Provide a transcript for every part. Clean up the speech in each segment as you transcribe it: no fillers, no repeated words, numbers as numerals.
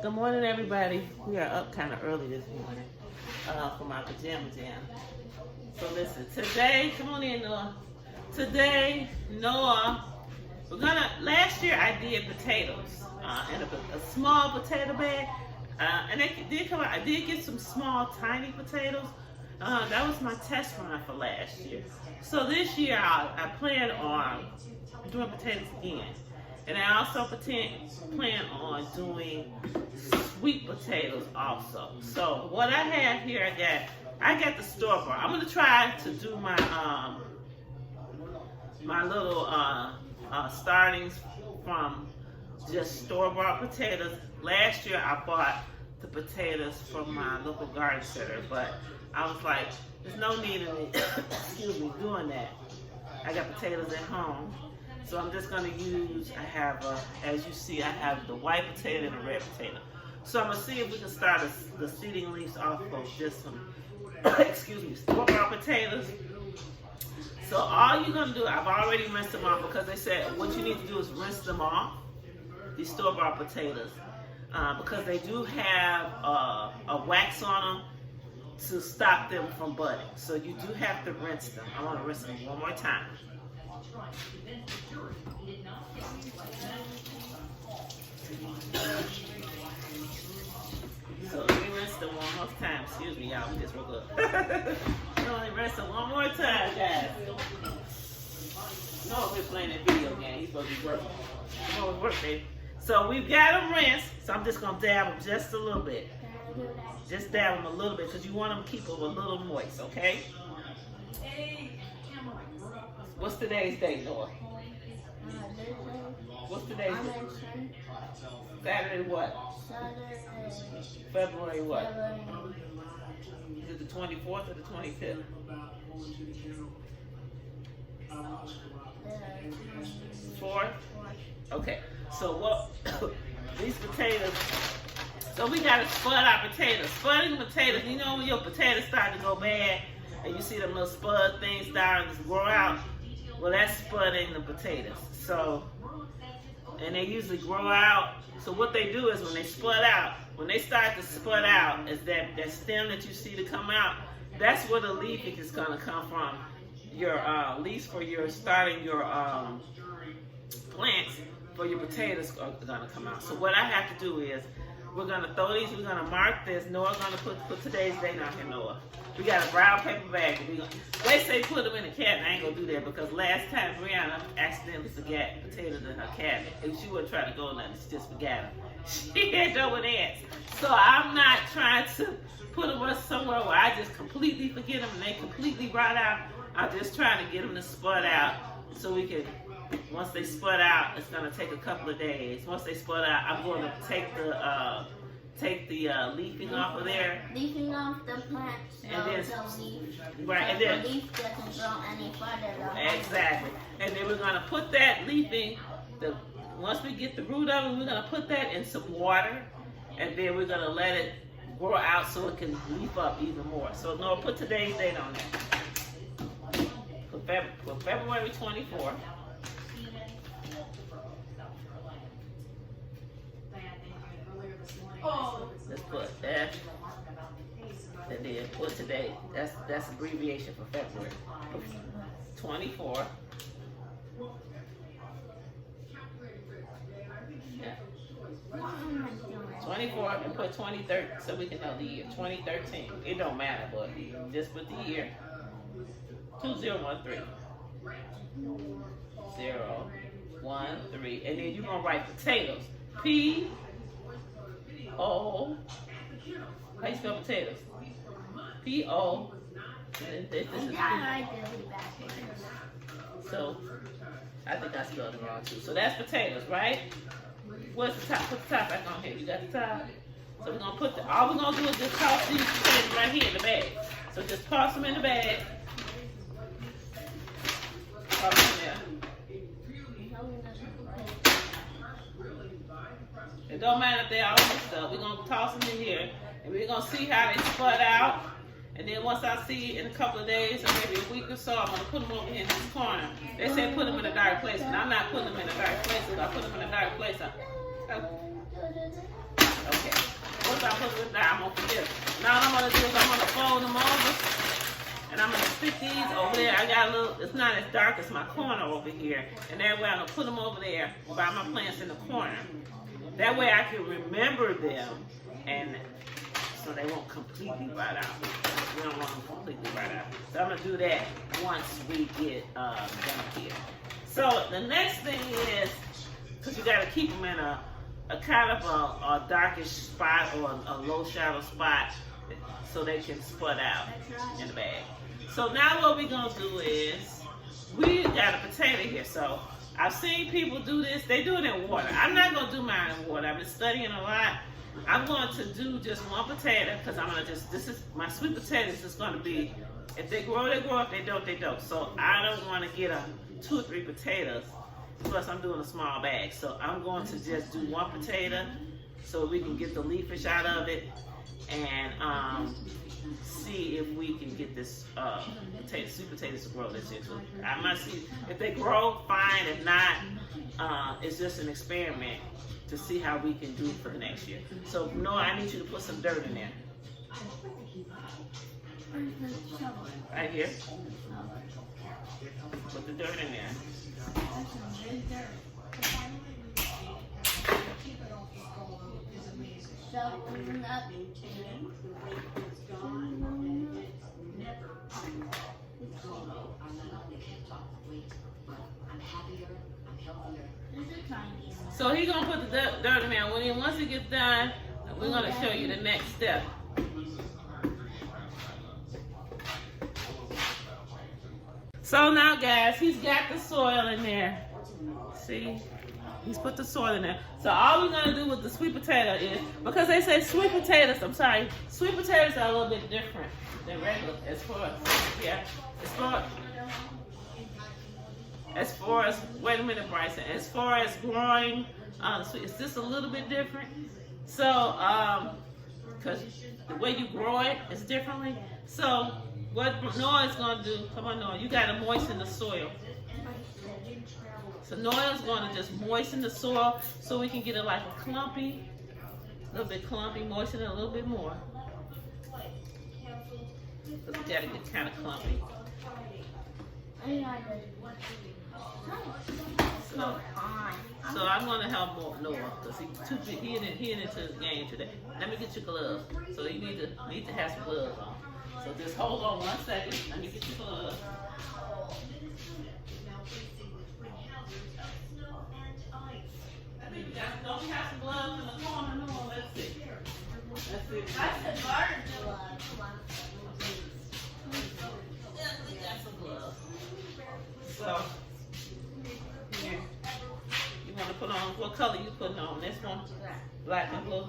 Good morning, everybody. We are up kind of early this morning from our pajama jam. So listen, today, come on in, Noah. Today, Noah, last year I did potatoes in a small potato bag. And they did come out. I did get some small, tiny potatoes. That was my test run for last year. So this year I plan on doing potatoes again. And I also plan on doing sweet potatoes also. So what I have here, I got the store-bought. I'm gonna try to do my my little startings from just store-bought potatoes. Last year I bought the potatoes from my local garden center, but I was like, there's no need in me, excuse me, doing that. I got potatoes at home. So I'm just going to use, as you see, I have the white potato and the red potato. So I'm going to see if we can start the seeding leaves off of just some, excuse me, store-bought potatoes. So all you're going to do, I've already rinsed them off because they said what you need to do is rinse them off, these store-bought potatoes, because they do have a wax on them to stop them from budding. So you do have to rinse them. I want to rinse them one more time. So let me rinse them one more time. Excuse me, y'all. We just woke up. Let me rinse them one more time, guys. No, we're playing that video game. He's supposed to be working. Come on, work, baby. So we've got them rinsed. So I'm just gonna dab them just a little bit. Just dab them a little bit because you want them to keep them a little moist, okay? What's today's date, Noah? What's today's date? Saturday what? February what? Is it the 24th or the 25th? 4th? Okay. So what? These potatoes. So we gotta spud our potatoes. Spudding potatoes. You know when your potatoes start to go bad and you see them little spud things starting to grow out? Well, that's spudding the potatoes. So, and they usually grow out. So what they do is when they spud out, when they start to spud out, is that stem that you see to come out, that's where the leafing is gonna come from. Your leaves for your starting your plants for your potatoes are gonna come out. So what I have to do is, we're gonna throw these, we're gonna mark this. Noah's gonna put today's date on here, Noah. We got a brown paper bag. They say put them in a cabinet. I ain't gonna do that because last time Brianna accidentally forgot potatoes in her cabinet. And she wasn't trying to go nothing, she just forgot them. She had them with ants. So I'm not trying to put them somewhere where I just completely forget them and they completely rot out. I'm just trying to get them to spud out so we can, once they spud out, it's gonna take a couple of days. Once they spud out, I'm going to take the leafing off of there. Leafing off the plant so and then, the leaf, right, and then the leaf doesn't grow any further. Exactly. And then we're gonna put that leafing, once we get the root of it, we're gonna put that in some water, and then we're gonna let it grow out so it can leaf up even more. So Noah, put today's date on there. For February 24th. Let's put that, and then put today. That's abbreviation for February. 24. Yeah. 24 and put 2013 so we can know the year. 2013. It don't matter, but just put the year. 2013. 013, and then you're gonna write potatoes. P. O. How you spell potatoes? P-O. This is so I think I spelled it wrong too. So that's potatoes, right? What's the top? Put the top back on here. You got the top. So we're gonna put all we're gonna do is just toss these potatoes right here in the bag. So just toss them in the bag. Toss them there. It don't matter if they're all mixed up. We're gonna toss them in here, and we're gonna see how they spud out. And then once I see in a couple of days, or maybe a week or so, I'm gonna put them over here in this corner. They say put them in a dark place, but I'm not putting them in a dark place. If I put them in a dark place, okay. won't forget. Now what I'm gonna do is I'm gonna fold them over, and I'm gonna stick these over there. I got a little. It's not as dark as my corner over here, and that way I'm gonna put them over there by my plants in the corner. That way I can remember them, and so they won't completely rot out. We don't want them completely rot out. So I'm gonna do that once we get done here. So the next thing is, because you gotta keep them in a kind of a darkish spot or a low shadow spot so they can spud out in the bag. So now what we're gonna do is, we got a potato here. So I've seen people do this. They do it in water. I'm not gonna do mine in water. I've been studying a lot. I'm going to do just one potato because I'm gonna this is my sweet potatoes is gonna be, if they grow, they grow. If they don't, they don't. So I don't want to get 2 or 3 potatoes. Plus I'm doing a small bag. So I'm going to just do one potato so we can get the leafage out of it and see if we can get this sweet potatoes to grow this year too. I must see if they grow, fine. If not, it's just an experiment to see how we can do it for the next year. So Noah, I need you to put some dirt in there. Right here. Put the dirt in there. So he's gonna put the dirt in there. Once he gets done, we're gonna show you the next step. So now guys, he's got the soil in there. See? He's put the soil in there. So all we're gonna do with the sweet potato is, because they say sweet potatoes, sweet potatoes are a little bit different than regular as far as wait a minute, Bryson, as far as growing sweet, it's just a little bit different. So because the way you grow it is differently. So what Noah's gonna do, come on Noah, you gotta moisten the soil. So Noah's gonna just moisten the soil so we can get it like a clumpy, a little bit clumpy, moisten it a little bit more. Because we gotta get kind of clumpy. So I'm gonna help Noah because he's too big. He ain't into his game today. Let me get your gloves. So you need to have some gloves on. So just hold on 1 second. Let me get your gloves. Don't we have some gloves in the corner? No, let's see. I said garden gloves. Yeah, we got some gloves. So, here. You want to put on, what color you putting on? This one? Black and blue?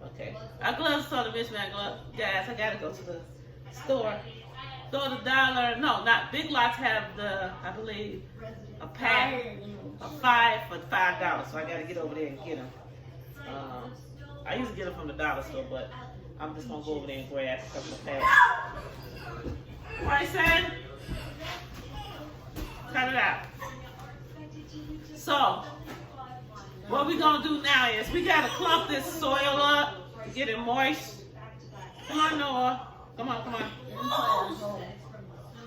Okay. Our gloves are the mismatch gloves. Guys, I gotta go to the store. Go to $1. No, not Big Lots have I believe, a pack of 5 for $5. So I gotta get over there and get them. I used to get them from the dollar store, but I'm just gonna go over there and grab a couple of packs. Right, son? Cut it out. So, what we're gonna do now is we gotta clump this soil up, get it moist. Come on, Noah. Come on.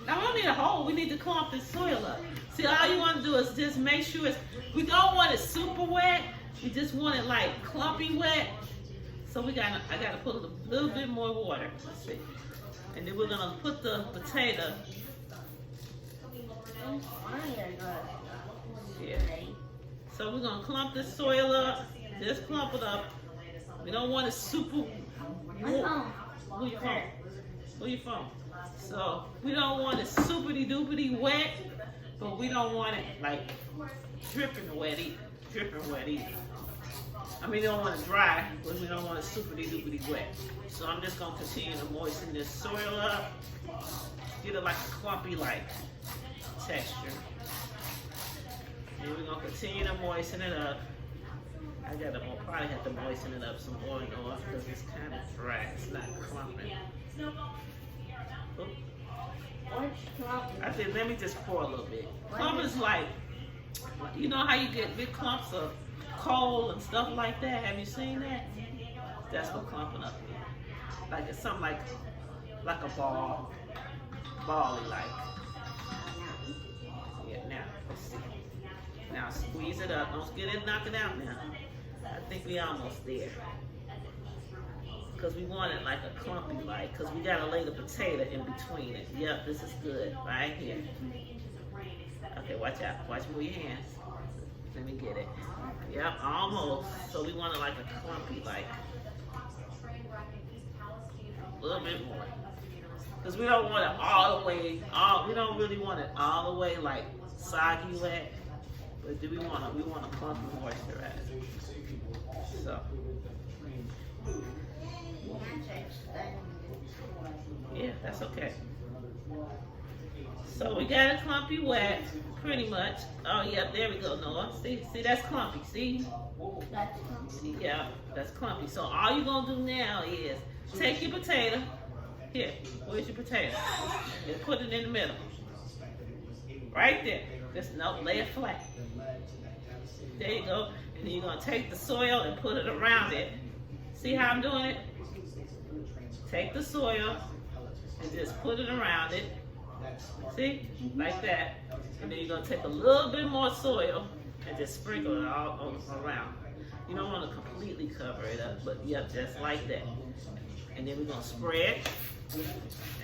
Now we don't need a hole. We need to clump this soil up. See, all you want to do is just make sure we don't want it super wet. We just want it like clumpy wet. So I gotta put a little bit more water. Let's see. And then we're gonna put the potato. Yeah. So we're gonna clump this soil up. Just clump it up. We don't want it super. Who you from? Where you from? So we don't want it superty doopity wet, but we don't want it like dripping wet either. I mean, we don't want it dry, but we don't want it superty doopity wet. So I'm just gonna continue to moisten this soil up, get it like a clumpy like texture. And we're gonna continue to moisten it up. I'll probably have to moisten it up some more because it's kind of dry. It's not clumping. I said, let me just pour a little bit. Clump is like, you know how you get big clumps of coal and stuff like that. Have you seen that? That's what clumping up is. Like it's something like a bally like. Yeah, now, let's see. Now squeeze it up. Don't get it, knock it out now. I think we almost there. Because we want it like a clumpy like, because we got to lay the potato in between it. Yep, this is good, right here. Okay, watch out. Watch move your hands. Let me get it. Yep, almost. So we want it like a clumpy like. A little bit more. Because we don't want it all the way, we don't really want it all the way like soggy wet. But do we want a clumpy moisturizer. So. Yeah, that's okay. So we got a clumpy wet, pretty much. Oh, yeah, there we go, Noah. See, that's clumpy, see? That's clumpy. Yeah, that's clumpy. So all you're going to do now is take your potato. Here, where's your potato? And put it in the middle. Right there. Just lay it flat. There you go. And then you're going to take the soil and put it around it. See how I'm doing it? Take the soil and just put it around it. See? Like that. And then you're going to take a little bit more soil and just sprinkle it all around. You don't want to completely cover it up, but yeah, just like that. And then we're going to spread.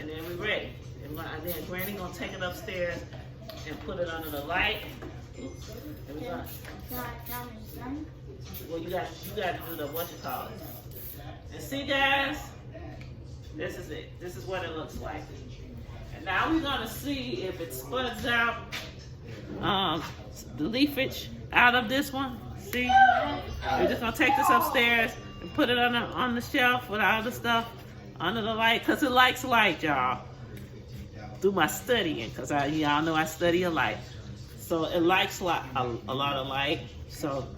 And then we're ready. And then Granny going to take it upstairs and put it under the light. Oops. And we're gonna, well, you got to do the what you call it. And see, guys, this is it. This is what it looks like. And now we're gonna see if it spuds out the leafage out of this one. See, we're just gonna take this upstairs and put it on the shelf with all the stuff under the light, cause it likes light, y'all. Do my studying, cause y'all know I study a light, so it likes a lot of light. So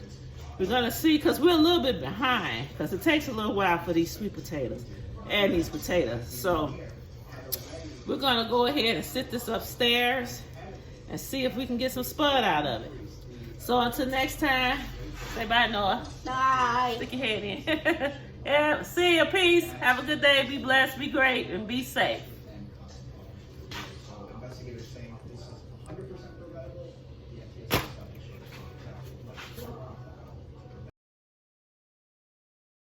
we're gonna see, cause we're a little bit behind, cause it takes a little while for these sweet potatoes and these potatoes. So we're gonna go ahead and sit this upstairs and see if we can get some spud out of it. So until next time, say bye, Noah. Bye. Stick your head in. Yeah, see you, peace. Have a good day. Be blessed, be great, and be safe.